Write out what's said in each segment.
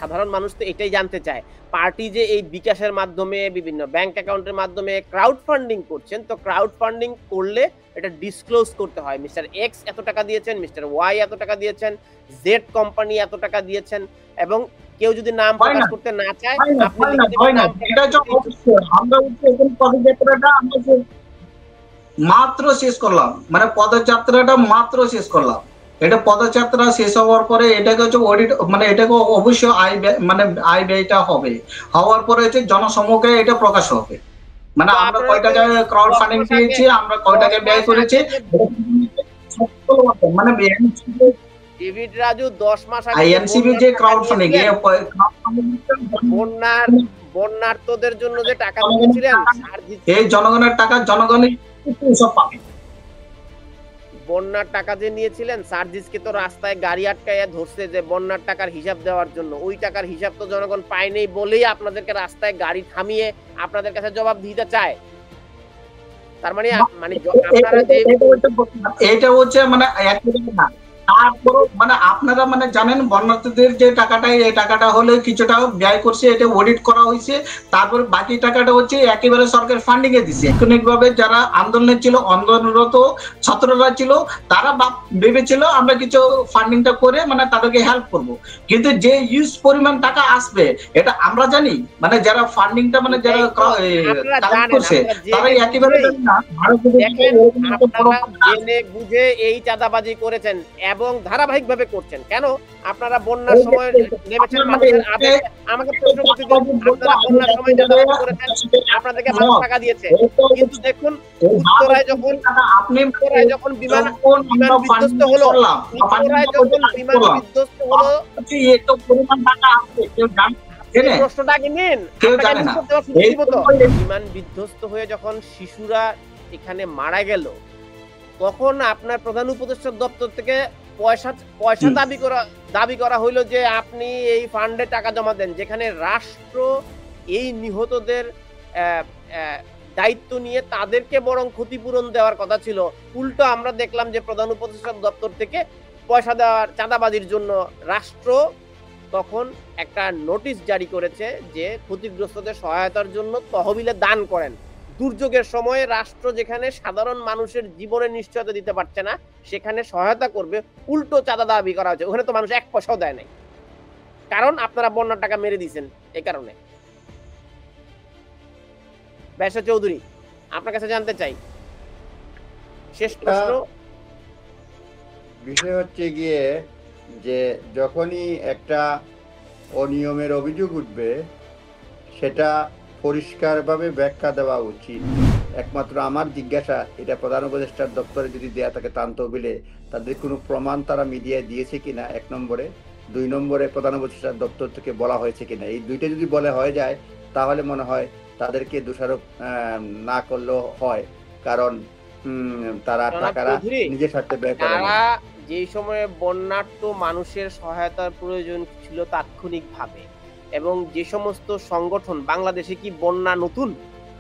সাধারণ মানুষ তো এটাই জানতে চায় পার্টি যে এই বিকাশের মাধ্যমে বিভিন্ন ব্যাংক অ্যাকাউন্টের মাধ্যমে ক্রাউড ফান্ডিং করছেন, তো ক্রাউড ফান্ডিং করলে এটা ডিসক্লোজ করতে হয়। মিস্টার এক্স এত টাকা দিয়েছেন, মিস্টার ওয়াই এত টাকা দিয়েছেন, জেড কোম্পানি এত টাকা দিয়েছেন, এবং কেউ যদি নাম প্রকাশ করতে না চায় আপনি মাত্র শেষ করলাম, মানে পদযাত্রাটা মাত্র শেষ করলাম। এটা পদযাত্রা শেষ হওয়ার পরে এটাকে হচ্ছে অডিট, মানে এটাকে অবশ্যই মানে আয় ব্যয়টা হবে, হওয়ার পরে হচ্ছে জনসমক্ষে এটা প্রকাশ হবে, মানে আমরা কয় টাকা ক্রাউড ফান্ডিং পেয়েছি, আমরা কয় টাকা ব্যয় করেছি, মানে ডেভিড রাজু 10 মাস আগে আইএনসিবি যে ক্রাউড ফান্ডিং বন্যার্তদের জন্য যে টাকা দিয়েছিলেন, এই জনগণের টাকা জনগণই সব পাবে। বন্যার টাকা যে নিয়েছিলেন, সার্জিসকে তো রাস্তায় গাড়ি আটকাইয়া ধরছে যে বন্যার টাকার হিসাব দেওয়ার জন্য, ওই টাকার হিসাব তো জনগণ পায়নি বলেই আপনাদেরকে রাস্তায় গাড়ি থামিয়ে আপনাদের কাছে জবাব দিতে চায়। তার মানে আপনারা যে এটা হচ্ছে মানে না, তারপর মানে আপনারা মানে জানেন বন্যার্থীদের যে টাকাটা, এই টাকাটা হলে কিছুটা ব্যয় করছে, এটা অডিট করা হয়েছে, তারপর বাকি টাকাটা হচ্ছে একেবারে সরকার ফান্ডিং এ দিছে। তাৎক্ষণিকভাবে যারা আন্দোলনে ছিল, আন্দোলনরত ছাত্ররা ছিল, তারা ভেবেছিল আমরা কিছু ফান্ডিংটা করে মানে তাদেরকে হেল্প করব, কিন্তু যে ইউজ পরিমাণ টাকা আসবে এটা আমরা জানি, মানে যারা ফান্ডিংটা মানে যারা কালেক্ট করছে তারা একেবারে জানে না। জেনে বুঝে এই চাঁদাবাজি করেছেন এবং ধারাবাহিকভাবে করছেন। কেন আপনারা বন্যার সময় নেমেছেন মানুষের আবেগে? আমাকে প্রশ্ন করতে দিন, আপনারা বন্যার সময় চাঁদাবাজি করেছেন, আপনাদেরকে মানুষ টাকা দিয়েছে, কিন্তু দেখুন উত্তরায় যখন বিমান বিধ্বস্ত হলো, উত্তরায় যখন বিমান বিধ্বস্ত হলো, প্রশ্নটা আগে নিন। বিমান বিধ্বস্ত হয়ে যখন শিশুরা এখানে মারা গেল, তখন আপনার প্রধান উপদেষ্টার দপ্তর থেকে পয়সা দাবি করা হইলো যে আপনি এই ফান্ডে টাকা জমা দেন, যেখানে রাষ্ট্র এই নিহতদের দায়িত্ব নিয়ে তাদেরকে বরং ক্ষতিপূরণ দেওয়ার কথা ছিল। উল্টো আমরা দেখলাম যে প্রধান উপদেষ্টার দপ্তর থেকে পয়সা দেওয়ার চাঁদাবাজির জন্য রাষ্ট্র তখন একটা নোটিশ জারি করেছে যে ক্ষতিগ্রস্তদের সহায়তার জন্য তহবিলে দান করেন। দুর্যোগের সময়ে রাষ্ট্র যেখানে সাধারণ মানুষের জীবনের নিশ্চয়তা দিতে পারছে না, সেখানে সহায়তা করবে, উল্টো চাঁদা দাবি করা হচ্ছে। ওখানে তো মানুষ এক পয়সাও দেয় নাই, কারণ আপনারা বন্যার টাকা মেরে দিয়েছেন। এই কারণে ব্যবসা চৌধুরী, আপনার কাছে জানতে চাই, শেষ প্রশ্ন বিষয় হচ্ছে গিয়ে যে যখনই একটা অনিয়মের অভিযোগ উঠবে সেটা পরিষ্কারভাবে ব্যাখ্যা দেওয়া উচিত। একমাত্র আমার জিজ্ঞাসা, এটা প্রধান উপদেষ্টার দপ্তরে যদি দেয়া থাকে তহবিলে, তাদের কোনো প্রমাণ তারা মিডিয়ায় দিয়েছে কিনা, 1 নম্বরে। 2 নম্বরে প্রধান উপদেষ্টার দপ্তর থেকে বলা হয়েছে কিনা। এই দুইটা যদি বলা হয়ে যায় তাহলে মনে হয় তাদেরকে দোষারোপ না করলেও হয়, কারণ তারা টাকারা নিজের স্বার্থে ব্যয় করে। যে সময়ে বন্যার্ত মানুষের সহায়তার প্রয়োজন ছিল তাৎক্ষণিকভাবে, এবং যে সমস্ত সংগঠন, বাংলাদেশে কি বন্যা নতুন?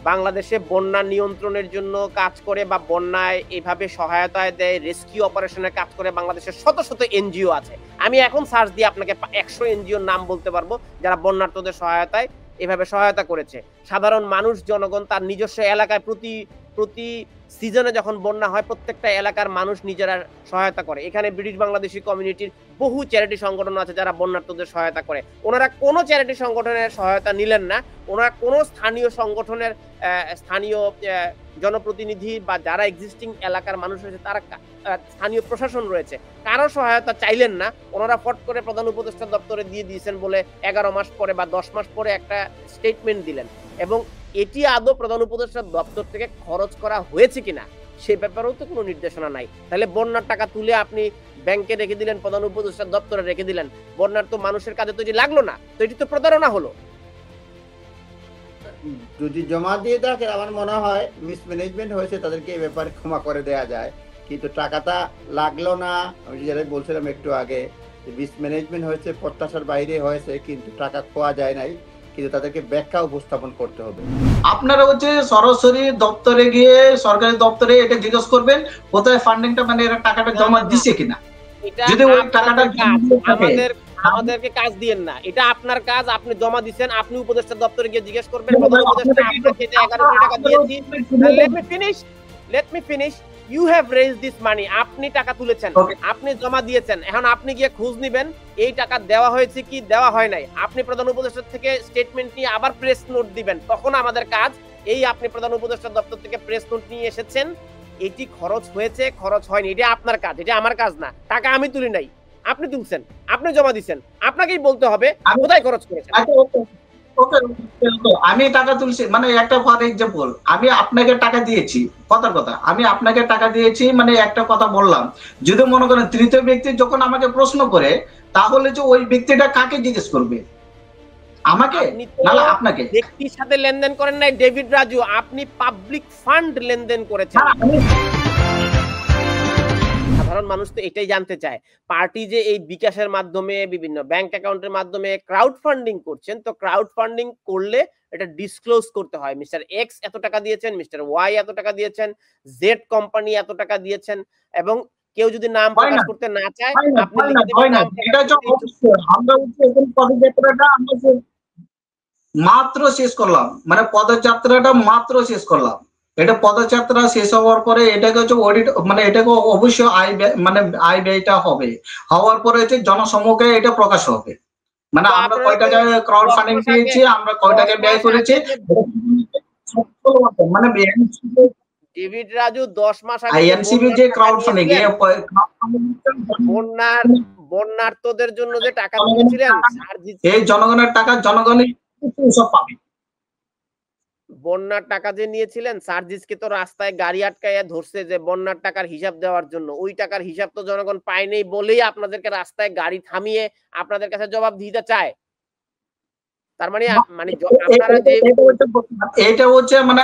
বাংলাদেশে বন্যা নিয়ন্ত্রণের জন্য কাজ করে বা বন্যায় এভাবে সহায়তায় দেয়, রেস্কিউ অপারেশনে কাজ করে বাংলাদেশের শত শত এনজিও আছে। আমি এখন সার্চ দিয়ে আপনাকে 100 এনজিওর নাম বলতে পারবো যারা বন্যার্তদের সহায়তায় এভাবে সহায়তা করেছে। সাধারণ মানুষ, জনগণ তার নিজস্ব এলাকায় প্রতি সিজনে যখন বন্যা হয় প্রত্যেকটা এলাকার মানুষ নিজেরা সহায়তা করে। এখানে ব্রিটিশ বাংলাদেশি কমিউনিটির বহু চ্যারিটি সংগঠন আছে যারা বন্যার্তদের সহায়তা করে। ওনারা কোনো চ্যারিটি সংগঠনের সহায়তা নিলেন না, ওনারা কোনো স্থানীয় সংগঠনের স্থানীয় জনপ্রতিনিধি বা যারা এক্সিস্টিং এলাকার মানুষ রয়েছে, তারা স্থানীয় প্রশাসন রয়েছে, কারো সহায়তা চাইলেন না। ওনারা ফট করে প্রধান উপদেষ্টা দপ্তরে দিয়ে দিয়েছেন বলে 11 মাস পরে বা 10 মাস পরে একটা স্টেটমেন্ট দিলেন, এবং এটি আদৌ প্রধান উপদেষ্টার দপ্তর থেকে খরচ করা হয়েছে কিনা সে ব্যাপারেও তো কোনো নির্দেশনা নাই। তাহলে বন্যার টাকা তুলে আপনি ব্যাংকে রেখে দিলেন, প্রধান উপদেষ্টার দপ্তরে রেখে দিলেন, বন্যার তো মানুষের কাজে তো এটি লাগলো না, তো এটি তো প্রতারণা হলো। যদি জমা দিয়ে থাকে আমার মনে হয় মিসম্যানেজমেন্ট হয়েছে, তাদেরকে এই ব্যাপারে ক্ষমা করে দেয়া যায়, কিন্তু টাকাটা লাগলো না। আমি যেটা বলছিলাম একটু আগে, মিসম্যানেজমেন্ট হয়েছে, প্রত্যাশার বাইরে হয়েছে, কিন্তু টাকা খোয়া যায় নাই, কিন্তু তাদেরকে ব্যাখ্যা উপস্থাপন করতে হবে। আপনারা হচ্ছে সরাসরি দপ্তরে গিয়ে, সরকারি দপ্তরে এটা জিজ্ঞেস করবেন কোথায় ফান্ডিংটা, মানে এরা টাকাটা জমা দিছে কিনা। যদি ওই টাকাটা আমাদেরকে কাজ দিয়েন না, এটা আপনার কাজ, আপনি জমা দিচ্ছেন, আপনি উপদেষ্টা দপ্তরে গিয়ে জিজ্ঞেস করবেন প্রধান উপদেষ্টা আপনাকে যে 11 কোটি টাকা দিয়েছি। Let me finish. You have raised this money. আপনি টাকা তুলেছেন, আপনি জমা দিয়েছেন, এখন আপনি গিয়ে খোঁজ নিবেন এই টাকা দেওয়া হয়েছে কি দেওয়া হয় নাই। আপনি প্রধান উপদেষ্টা থেকে স্টেটমেন্ট নিয়ে আবার প্রেস নোট দিবেন, তখন আমাদের কাজ। এই আপনি প্রধান উপদেষ্টা দপ্তর থেকে প্রেস নোট নিয়ে এসেছেন, এটি খরচ হয়েছে খরচ হয়নি, এটা আপনার কাজ, এটা আমার কাজ না। টাকা আমি তুলি নাই, আপনি তুলছেন, আপনি জমা দিচ্ছেন, আপনাকেই বলতে হবে কোথায় খরচ করেছেন। আমি টাকা তুলছি, মানে একটা ফর এক্সাম্পল আমি আপনাকে টাকা দিয়েছি, কথার কথা আমি আপনাকে টাকা দিয়েছি, মানে একটা কথা বললাম। যদি মনে করেন তৃতীয় ব্যক্তি যখন আমাকে প্রশ্ন করে, তাহলে যে ওই ব্যক্তিটা কাকে জিজ্ঞেস করবে, আমাকে না আপনাকে? ব্যক্তির সাথে লেনদেন করেন নাই ডেভিড রাজু, আপনি পাবলিক ফান্ড লেনদেন করেছেন। সাধারণ মানুষ তো এটাই জানতে চায়, পার্টি যে এই বিকাশের মাধ্যমে বিভিন্ন ব্যাংক অ্যাকাউন্টের মাধ্যমে ক্রাউড ফান্ডিং করছেন, তো ক্রাউড ফান্ডিং করলে এটা ডিসক্লোজ করতে হয়। মিস্টার এক্স এত টাকা দিয়েছেন, মিস্টার ওয়াই এত টাকা দিয়েছেন, জেড কোম্পানি এত টাকা দিয়েছেন, এবং কেউ যদি নাম প্রকাশ করতে না চায় আপনি লিখে দিবেন নাম। আমরা পদযাত্রাটা আমরা মাত্র শেষ করলাম, মানে পদযাত্রাটা মাত্র শেষ করলাম। এটা পদযাত্রা শেষ হওয়ার পরে এটাকে হচ্ছে অডিট, মানে এটাকে অবশ্যই মানে আয় ব্যয়টা হবে, হওয়ার পরে হচ্ছে জনসমক্ষে এটা প্রকাশ হবে, মানে আমরা কয় টাকায় ক্রাউড ফান্ডিং দিয়েছি, আমরা কয় টাকায় ব্যয় করেছি, মানে ডেভিড রাজু 10 মাস আগে আইএনসিবি যে ক্রাউড ফান্ডিং বন্যার্তদের জন্য যে টাকা দিয়েছিলেন, এই জনগণের টাকা জনগণই সব পাবে। বন্যার টাকা যে নিয়েছিলেন, সার্জিসকে তো রাস্তায় গাড়ি আটকাইয়া ধরছে যে বন্যার টাকার হিসাব দেওয়ার জন্য, ওই টাকার হিসাব তো জনগণ পায়নি বলেই আপনাদেরকে রাস্তায় গাড়ি থামিয়ে আপনাদের কাছে জবাব দিতে চায়। তার মানে আপনারা যে এটা হচ্ছে মানে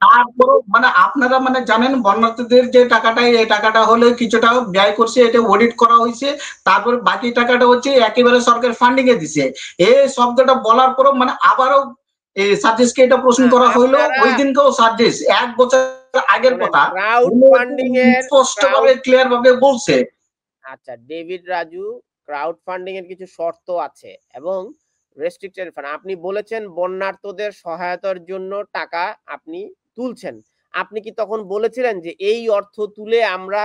তারপরও মানে আপনারা মানে জানেন বন্যার্থীদের যে টাকাটা, এই টাকাটা হলে কিছুটা ব্যয় করছে, এটা অডিট করা হয়েছে, তারপর বাকি টাকাটা হচ্ছে একেবারে সরকার ফান্ডিং এ দিছে। এই শব্দটা বলার পরও মানে আবারও সার্জিসকে এটা প্রশ্ন করা হইলো, ওই দিনকেও সার্জিস 1 বছর আগের কথা স্পষ্টভাবে ক্লিয়ার ভাবে বলছে। আচ্ছা ডেভিড রাজু, ক্রাউড ফান্ডিং এর কিছু শর্ত আছে এবং রেস্ট্রিক্টেড ফান্ড। আপনি বলেছেন বন্যার্তদের সহায়তার জন্য টাকা আপনি তুলছেন, আপনি কি তখন বলেছিলেন যে এই অর্থ তুলে আমরা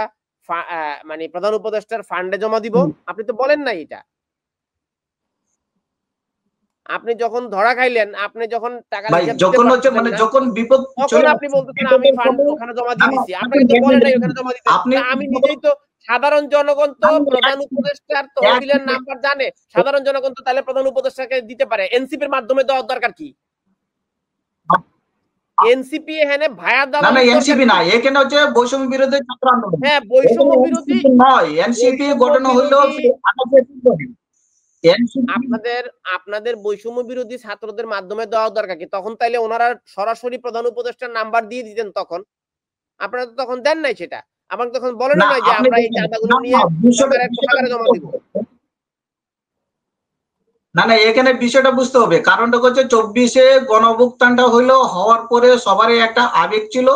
মানে প্রধান উপদেষ্টার ফান্ডে জমা দিব? আপনি তো বলেন না এটা। আপনি যখন ধরা খাইলেন, আপনি যখন টাকা যখন হচ্ছে মানে যখন বিপদ তখন আপনি বলতেছেন আমি ফান্ড ওখানে জমা দিয়ে দিছি, আপনাকে তো বলেন নাই ওখানে জমা দিতে। আমি নিজেই তো, সাধারণ জনগণ তো প্রধান উপদেষ্টার তহবিলের নাম্বার জানে, সাধারণ জনগণ তো তাহলে প্রধান উপদেষ্টাকে দিতে পারে। এনসিপির মাধ্যমে দেওয়ার দরকার কি? এনসিপি এখানে ভায়া দালাল, না এনসিপি না, এখানে হচ্ছে বৈষম্য বিরোধী ছাত্র আন্দোলন। হ্যাঁ বৈষম্য বিরোধী নয়, এনসিপি গঠন হলো আপনাদের বৈষম্য বিরোধী ছাত্রদের মাধ্যমে দেওয়া দরকার কি? তখন তাইলে ওনারা সরাসরি প্রধান উপদেষ্টার নাম্বার দিয়ে দিতেন, তখন আপনারা তো তখন দেন নাই সেটা। আমার তখন বলেন না যে আমরা এই চাঁদাগুলো নিয়ে সরকারের কোষাগারে জমা দিব। না না এখানে বিষয়টা বুঝতে হবে, কারণটা হচ্ছে 24-এ গণঅভ্যুত্থানটা হইলো, হওয়ার পরে সবারই একটা আবেগ ছিল,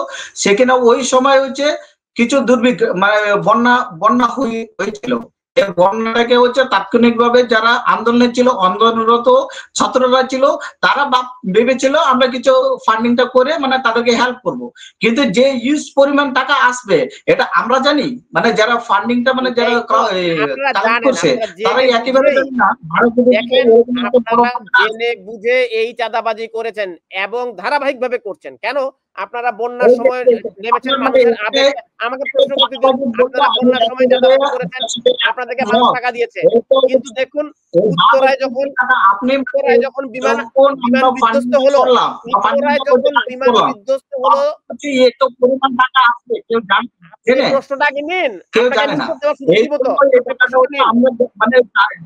সেখানে ওই সময় হচ্ছে কিছু দুর্ভিক্ষ মানে বন্যা হয়েছিল। এই বন্যাটাকে হচ্ছে তাৎক্ষণিকভাবে যারা আন্দোলনে ছিল, আন্দোলনরত ছাত্ররা ছিল, তারা ভেবেছিল আমরা কিছু ফান্ডিংটা করে মানে তাদেরকে হেল্প করব, কিন্তু যে ইউজ পরিমাণ টাকা আসবে এটা আমরা জানি, মানে যারা ফান্ডিংটা মানে যারা কালেক্ট করছে তারা একেবারে জানি না। আপনারা জেনে বুঝে এই চাঁদাবাজি করেছেন এবং ধারাবাহিকভাবে করছেন কেন? আপনারা বন্যার সময় নেমেছেন মানুষের আবেগে। আমাকে প্রশ্ন করতে দিন, আপনারা বন্যার সময় চাঁদাবাজি করেছেন, আপনাদেরকে মানুষ টাকা দিয়েছে, কিন্তু দেখুন উত্তরায় যখন বিমান বিধ্বস্ত হলো, উত্তরায় যখন বিমান বিধ্বস্ত হলো, প্রশ্নটা আগে নিন, কেউ জানে না। মানে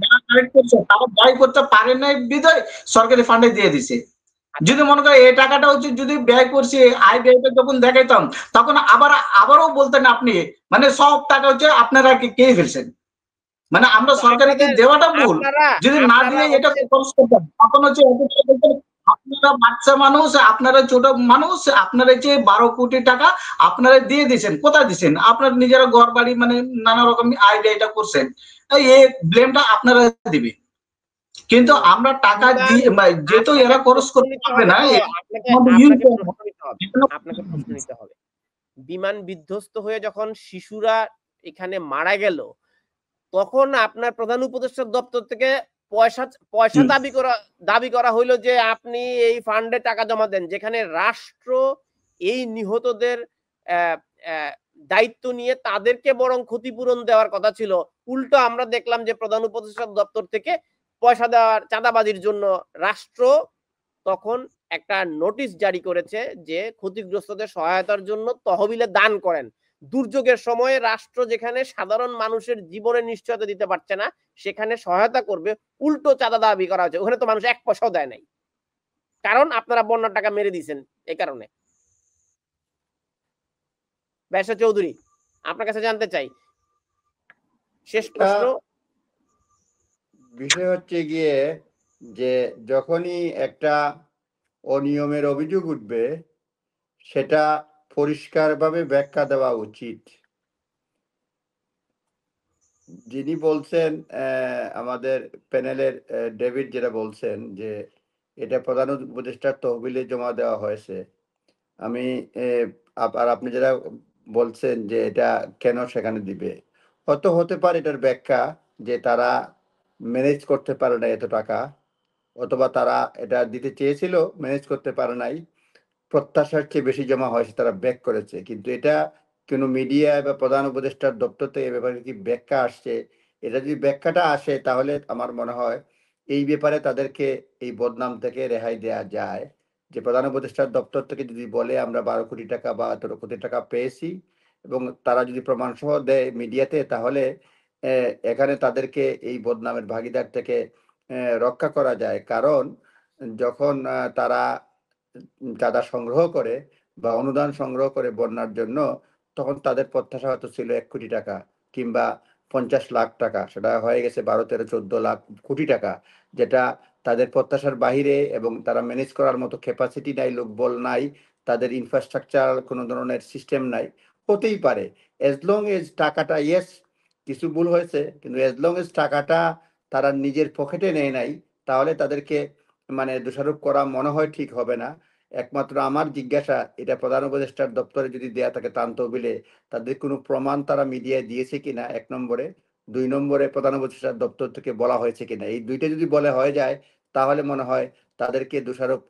যারা কালেক্ট করছে তারা ব্যয় করতে পারে নাই বিধায় সরকারি ফান্ডে দিয়ে দিছে। যদি মনে করে এই টাকাটা হচ্ছে যদি ব্যয় করছি, আয় ব্যয়টা যখন দেখাইতাম তখন আবারও বলতেন আপনি মানে সব টাকা হচ্ছে আপনারা কে ফেলছেন, মানে আমরা সরকারকে দেওয়াটা ভুল, যদি না দিয়ে এটা খরচ করতাম তখন হচ্ছে আপনারা বাচ্চা মানুষ, আপনারা ছোট মানুষ, আপনারা যে 12 কোটি টাকা আপনারা দিয়ে দিচ্ছেন, কোথায় দিচ্ছেন? আপনার নিজেরা ঘর বাড়ি মানে নানা রকম আয় ব্যয়টা করছেন, এই ব্লেমটা আপনারা দিবে, কিন্তু আমরা টাকা দিয়ে যেহেতু এরা খরচ করতে পারবে না, আপনাকে প্রশ্ন নিতে হবে। বিমান বিধ্বস্ত হয়ে যখন শিশুরা এখানে মারা গেল, তখন আপনার প্রধান উপদেষ্টার দপ্তর থেকে পয়সা দাবি করা হইলো যে আপনি এই ফান্ডে টাকা জমা দেন, যেখানে রাষ্ট্র এই নিহতদের দায়িত্ব নিয়ে তাদেরকে বরং ক্ষতিপূরণ দেওয়ার কথা ছিল। উল্টো আমরা দেখলাম যে প্রধান উপদেষ্টার দপ্তর থেকে পয়সা দেওয়ার চাঁদাবাজির জন্য রাষ্ট্র তখন একটা নোটিশ জারি করেছে যে ক্ষতিগ্রস্তদের সহায়তার জন্য তহবিলে দান করেন। দুর্যোগের সময় রাষ্ট্র যেখানে সাধারণ মানুষের জীবনে নিশ্চয়তা দিতে পারছে না, সেখানে সহায়তা করবে, উল্টো চাঁদা দাবি করা হচ্ছে। ওখানে তো মানুষ এক পয়সাও দেয় নাই, কারণ আপনারা বন্যার টাকা মেরে দিয়েছেন। এই কারণে ব্যারিস্টার চৌধুরী, আপনার কাছে জানতে চাই, শেষ প্রশ্ন, বিষয় হচ্ছে গিয়ে যে যখনই একটা অনিয়মের অভিযোগ উঠবে সেটা পরিষ্কারভাবে ব্যাখ্যা দেওয়া উচিত। যিনি বলছেন আমাদের প্যানেলের ডেভিড যেটা বলছেন যে এটা প্রধান উপদেষ্টার তহবিলে জমা দেওয়া হয়েছে, আমি আর আপনি যেটা বলছেন যে এটা কেন সেখানে দিবে, হয়তো হতে পারে এটার ব্যাখ্যা যে তারা ম্যানেজ করতে পারে না এত টাকা, অথবা তারা এটা দিতে চেয়েছিল ম্যানেজ করতে পারে নাই, প্রত্যাশার চেয়ে বেশি জমা হয়েছে, তারা ব্যাক করেছে। কিন্তু এটা কোনো মিডিয়া বা প্রধান উপদেষ্টার দপ্তর থেকে এ ব্যাপারে কি ব্যাখ্যা আসছে? এটা যদি ব্যাখ্যাটা আসে তাহলে আমার মনে হয় এই ব্যাপারে তাদেরকে এই বদনাম থেকে রেহাই দেওয়া যায়। যে প্রধান উপদেষ্টার দপ্তর থেকে যদি বলে আমরা 12 কোটি টাকা বা 13 কোটি টাকা পেয়েছি, এবং তারা যদি প্রমাণ সহ দেয় মিডিয়াতে, তাহলে এখানে তাদেরকে এই বদনামের ভাগিদার থেকে রক্ষা করা যায়। কারণ যখন তারা চাঁদা সংগ্রহ করে বা অনুদান সংগ্রহ করে বন্যার জন্য, তখন তাদের প্রত্যাশা হয়তো ছিল 1 কোটি টাকা কিংবা 50 লাখ টাকা, সেটা হয়ে গেছে 12, 13, 14 লাখ কোটি টাকা, যেটা তাদের প্রত্যাশার বাহিরে, এবং তারা ম্যানেজ করার মতো ক্যাপাসিটি নাই, লোকবল নাই, তাদের ইনফ্রাস্ট্রাকচার কোনো ধরনের সিস্টেম নাই। হতেই পারে, এজ লং এজ টাকাটা, ইয়েস কিছু ভুল হয়েছে, কিন্তু এজ লং এজ টাকাটা তারা নিজের পকেটে নেয় নাই, তাহলে তাদেরকে দোষারোপ করা মনে হয় ঠিক হবে না। একমাত্র আমার জিজ্ঞাসা, এটা প্রধান উপদেষ্টার দপ্তরে যদি দেয়া থাকে ত্রাণ তহবিলে, তাদের কোনো প্রমাণ তারা মিডিয়ায় দিয়েছে কিনা, 1 নম্বরে। 2 নম্বরে প্রধান উপদেষ্টার দপ্তর থেকে বলা হয়েছে কিনা। এই দুইটা যদি বলে হয়ে যায়, তাহলে মনে হয় তাদেরকে দোষারোপ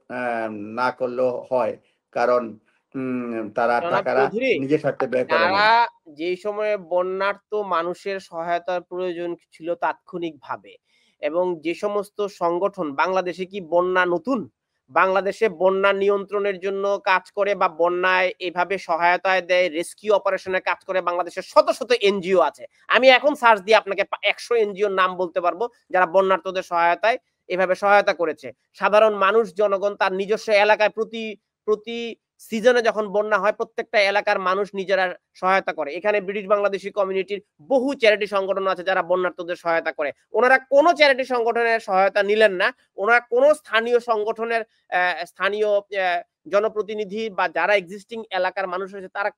না করলেও হয়, কারণ তারা টাকাটা নিজের স্বার্থে ব্যয় করে না। যে সময়ে বন্যার্ত মানুষের সহায়তার প্রয়োজন ছিল তাৎক্ষণিকভাবে, এবং যে সমস্ত সংগঠন, বাংলাদেশে কি বন্যা নতুন? বাংলাদেশে বন্যা নিয়ন্ত্রণের জন্য কাজ করে বা বন্যায় এভাবে সহায়তায় দেয়, রেস্কিউ অপারেশনে কাজ করে বাংলাদেশের শত শত এনজিও আছে। আমি এখন সার্চ দিয়ে আপনাকে 100 এনজিওর নাম বলতে পারবো যারা বন্যার্তদের সহায়তায় এভাবে সহায়তা করেছে। সাধারণ মানুষ, জনগণ তার নিজস্ব এলাকায় প্রতি সিজনে যখন বন্যা হয়, প্রত্যেকটা এলাকার মানুষ নিজেরা সহায়তা করে। এখানে ব্রিটিশ বাংলাদেশি কমিউনিটির বহু চ্যারিটি সংগঠন আছে যারা বন্যার্তদের সহায়তা করে। ওনারা কোনো চ্যারিটি সংগঠনের সহায়তা নিলেন না, ওনারা কোনো স্থানীয় সংগঠনের স্থানীয় জনপ্রতিনিধি বা যারা এক্সিস্টিং এলাকার মানুষ রয়েছে, তারা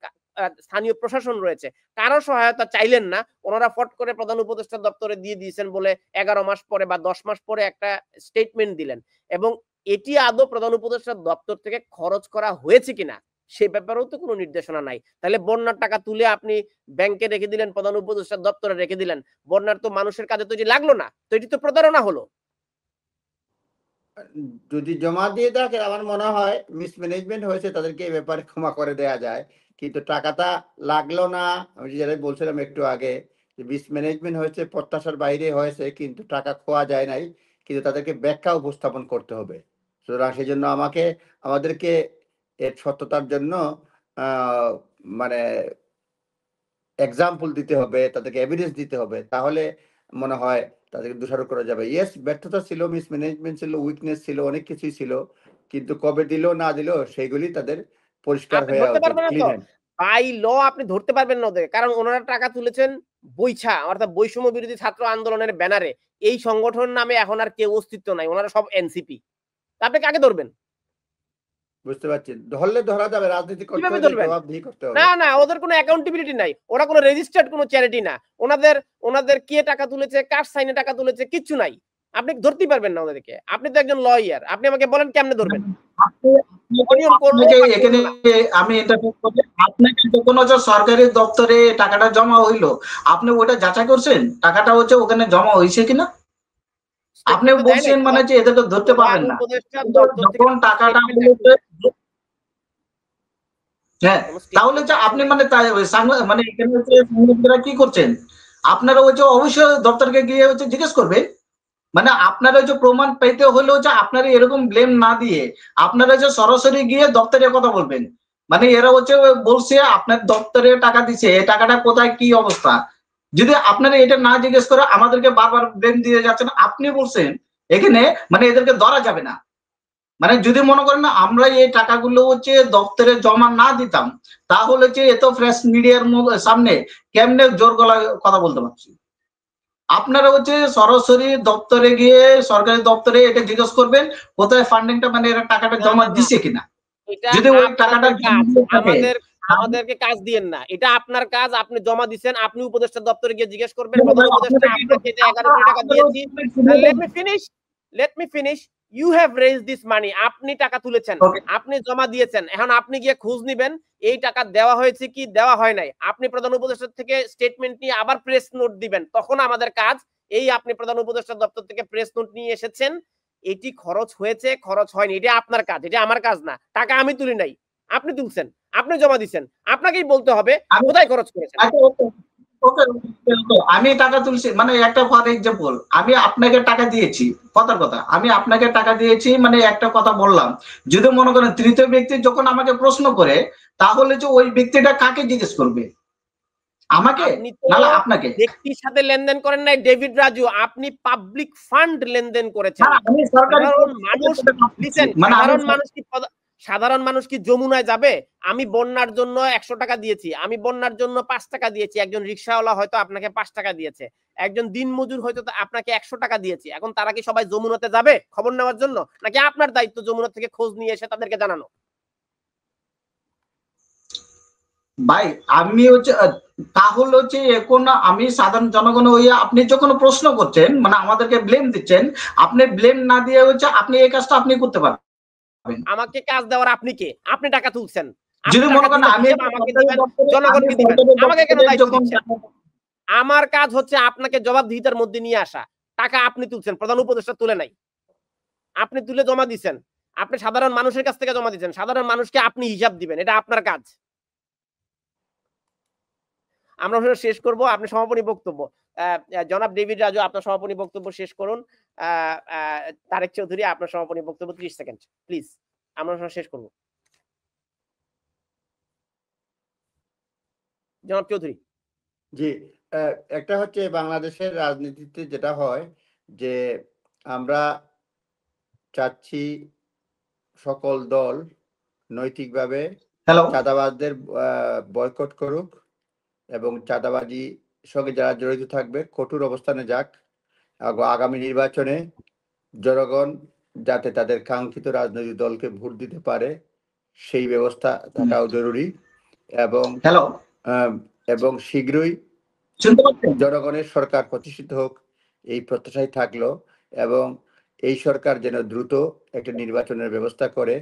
স্থানীয় প্রশাসন রয়েছে, কারো সহায়তা চাইলেন না। ওনারা ফট করে প্রধান উপদেষ্টা দপ্তরে দিয়ে দিয়েছেন বলে 11 মাস পরে বা 10 মাস পরে একটা স্টেটমেন্ট দিলেন। এবং এটি আদৌ প্রধান উপদেষ্টার দপ্তর থেকে খরচ করা হয়েছে কিনা সে ব্যাপারেও তো কোনো নির্দেশনা নাই। তাহলে বন্যার টাকা তুলে আপনি ব্যাংকে রেখে দিলেন, প্রধান উপদেষ্টার দপ্তরে রেখে দিলেন, বন্যার তো মানুষের কাজে তো এটি লাগলো না, তো এটি তো প্রতারণা হলো। যদি জমা দিয়ে থাকে, আমার মনে হয় মিসম্যানেজমেন্ট হয়েছে, তাদেরকে এই ব্যাপারে ক্ষমা করে দেয়া যায়। কিন্তু টাকাটা লাগলো না, আমি যেটা বলছিলাম একটু আগে, যে মিসম্যানেজমেন্ট হয়েছে, প্রত্যাশার বাইরে হয়েছে, কিন্তু টাকা খোয়া যায় নাই, কিন্তু তাদেরকে ব্যাখ্যা উপস্থাপন করতে হবে। সুতরাং সেই জন্য আমাদেরকে এর সত্যতার জন্য মানে এক্সাম্পল দিতে হবে, তাদেরকে এভিডেন্স দিতে হবে, তাহলে মনে হয় তাদেরকে দোষারোপ করা যাবে। ইয়েস, ব্যর্থতা ছিল, মিসম্যানেজমেন্ট ছিল, উইকনেস ছিল, অনেক কিছুই ছিল, কিন্তু কবে দিল না দিল সেগুলি তাদের পরিষ্কার হয়ে বাই ল আপনি ধরতে পারবেন না ওদের, কারণ ওনারা টাকা তুলেছেন বৈছা, অর্থাৎ বৈষম্য বিরোধী ছাত্র আন্দোলনের ব্যানারে। এই সংগঠন নামে এখন আর কেউ অস্তিত্ব নাই, ওনারা সব এনসিপি। আপনি কাকে ধরবেন? বুঝতে পারছি, ধরলে ধরা যাবে, রাজনীতি করতে কিভাবে হলে ধরবেন? জবাবদিহি করতে হবে। না না, ওদের কোনো অ্যাকাউন্টেবিলিটি নাই, ওরা কোনো রেজিস্টার্ড কোনো চ্যারিটি না, ওনাদের কে টাকা তুলেছে, কার সাইনে টাকা তুলেছে, কিচ্ছু নাই। আপনি ধরতেই পারবেন না ওদেরকে। আপনি তো একজন লয়ার, আপনি আমাকে বলেন কেমনে ধরবেন? এখানে আমি ইন্টারভিউ করি, আপনাকে যখন হচ্ছে সরকারি দপ্তরে টাকাটা জমা হইলো, আপনি ওটা যাচাই করছেন টাকাটা হচ্ছে ওখানে জমা হয়েছে কিনা? আপনি বলছেন মানে যে এদেরকে ধরতে পারবেন না, যখন টাকাটা হ্যাঁ, তাহলে যে আপনি মানে মানে এখানে হচ্ছে সাংবাদিকরা কি করছেন? আপনারা হচ্ছে অবশ্যই দপ্তরকে গিয়ে হচ্ছে জিজ্ঞেস করবে, মানে আপনারা যে প্রমাণ পেতে হলে হচ্ছে আপনারা এরকম ব্লেম না দিয়ে আপনারা যে সরাসরি গিয়ে দপ্তরে কথা বলবেন। মানে এরা হচ্ছে বলছে আপনার দপ্তরে টাকা দিছে, এই টাকাটা কোথায় কি অবস্থা, যদি আপনারা এটা না জিজ্ঞেস করে আমাদেরকে বারবার ব্লেম দিয়ে যাচ্ছেন, আপনি বলছেন এখানে মানে এদেরকে ধরা যাবে না। মানে যদি মনে করেন না আমরা এই টাকাগুলো হচ্ছে দপ্তরে জমা না দিতাম, তাহলে হচ্ছে এত ফ্রেশ মিডিয়ার সামনে কেমনে জোর গলায় কথা বলতে পারছি? আপনারা হচ্ছে সরাসরি দপ্তরে গিয়ে সরকারি দপ্তরে এটা জিজ্ঞেস করবেন কোথায় ফান্ডিংটা মানে এরা টাকাটা জমা দিছে কিনা। যদি ওই টাকাটা আমাদেরকে কাজ দিয়েন না, এটা আপনার কাজ, আপনি জমা দিবেন, আপনি উপদেষ্টা দপ্তরে গিয়ে জিজ্ঞেস করবেন প্রধান উপদেষ্টা আপনাকে যে 11 কোটি টাকা দিয়েছি। Let me finish. You have raised this money, আপনি টাকা তুলেছেন, আপনি জমা দিয়েছেন, এখন আপনি গিয়ে খোঁজ নিবেন এই টাকা দেওয়া হয়েছে কি দেওয়া হয় নাই। আপনি প্রধান উপদেষ্টা থেকে স্টেটমেন্ট নিয়ে আবার প্রেস নোট দিবেন, তখন আমাদের কাজ এই আপনি প্রধান উপদেষ্টা দপ্তর থেকে প্রেস নোট নিয়ে এসেছেন, এটি খরচ হয়েছে খরচ হয়নি, এটা আপনার কাজ, এটা আমার কাজ না। টাকা আমি তুলি নাই, আপনি তুলছেন, আপনি জমা দিচ্ছেন, আপনাকেই বলতে হবে কোথায় খরচ করেছেন। আমি টাকা তুলছি মানে একটা ফর এক্সাম্পল, আমি আপনাকে টাকা দিয়েছি, কথার কথা আমি আপনাকে টাকা দিয়েছি মানে একটা কথা বললাম, যদি মনে করেন তৃতীয় ব্যক্তি যখন আমাকে প্রশ্ন করে, তাহলে যে ওই ব্যক্তিটা কাকে জিজ্ঞেস করবে, আমাকে না আপনাকে? ব্যক্তির সাথে লেনদেন করেন নাই ডেভিড রাজু, আপনি পাবলিক ফান্ড লেনদেন করেছেন। সাধারণ মানুষ কি যমুনায় যাবে? আমি বন্যার জন্য 100 টাকা দিয়েছি, আমি বন্যার জন্য 5 টাকা দিয়েছি, একজন রিকশাওয়ালা হয়তো আপনাকে 5 টাকা দিয়েছে, একজন দিনমজুর হয়তো আপনাকে 100 টাকা দিয়েছি। এখন তারা কি সবাই যমুনাতে যাবে খবর নেওয়ার জন্য, নাকি আপনার দায়িত্ব যমুনা থেকে খোঁজ নিয়ে এসে তাদেরকে জানানো? ভাই আমি হচ্ছে তাহলে হচ্ছে এখন আমি সাধারণ জনগণ হইয়া আপনি যখন প্রশ্ন করছেন মানে আমাদেরকে ব্লেম দিচ্ছেন, আপনি ব্লেম না দিয়ে হচ্ছে আপনি এই কাজটা আপনি করতে পারবেন। আমাকে কাজ দেওয়ার আপনি কে? আপনি টাকা তুলছেন, যদি মনে করেন আমি জনগণকে দিবেন, আমাকে কেন দায়িত্ব দিচ্ছেন? আমার কাজ হচ্ছে আপনাকে জবাবদিহিতার মধ্যে নিয়ে আসা। টাকা আপনি তুলছেন, প্রধান উপদেষ্টা তুলে নাই, আপনি তুলে জমা দিচ্ছেন, আপনি সাধারণ মানুষের কাছ থেকে জমা দিচ্ছেন, সাধারণ মানুষকে আপনি হিসাব দিবেন, এটা আপনার কাজ। আমরা শেষ করব, আপনি সমাপনী বক্তব্য জনাব ডেভিড রাজু আপনার সমাপনী বক্তব্য শেষ করুন। তারেক চৌধুরী আপনার সমাপনী বক্তব্য 30 সেকেন্ড প্লিজ, আমরা শেষ করব। জনাব চৌধুরী। জি, একটা হচ্ছে বাংলাদেশের রাজনীতিতে যেটা হয় যে আমরা চাচ্ছি সকল দল নৈতিকভাবে চাঁদাবাজদের বয়কট করুক এবং চাঁদাবাজি সঙ্গে যারা জড়িত থাকবে কঠোর অবস্থানে যাক। আগামী নির্বাচনে জনগণ যাতে তাদের কাঙ্ক্ষিত রাজনৈতিক দলকে ভোট দিতে পারে সেই ব্যবস্থা থাকাও জরুরি এবং শীঘ্রই জনগণের সরকার প্রতিষ্ঠিত হোক এই প্রত্যাশাই থাকলো এবং এই সরকার যেন দ্রুত একটা নির্বাচনের ব্যবস্থা করে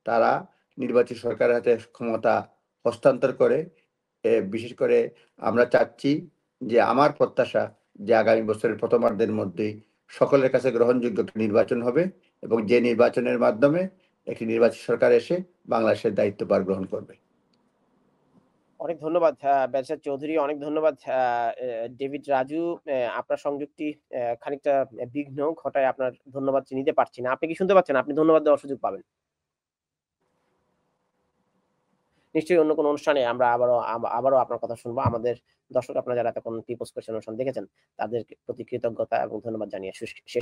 তারা নির্বাচিত সরকারের হাতে ক্ষমতা হস্তান্তর করে। বিশেষ করে আমরা চাচ্ছি যে আমার প্রত্যাশা যে আগামী বছরের প্রথমার্ধের মধ্যেই সকলের কাছে গ্রহণযোগ্য একটা নির্বাচন হবে এবং যে নির্বাচনের মাধ্যমে একটি নির্বাচিত সরকার এসে বাংলাদেশের দায়িত্বভার গ্রহণ করবে। অনেক ধন্যবাদ ব্যারিস্টার চৌধুরী, অনেক ধন্যবাদ ডেভিড রাজু। আপনার সংযুক্তি খানিকটা বিঘ্ন ঘটায়, আপনার ধন্যবাদ নিতে পারছি না। আপনি কি শুনতে পাচ্ছেন? আপনি ধন্যবাদ দেওয়ার সুযোগ পাবেন নিশ্চয়ই। অন্য কোনো অনুষ্ঠানে আমরা আবারও আপনার কথা শুনবো। আমাদের দর্শক আপনারা যারা এতক্ষণ পিপলস কোয়েশ্চেন অনুষ্ঠান দেখেছেন তাদের প্রতি কৃতজ্ঞতা এবং ধন্যবাদ জানিয়ে শেষ করছি।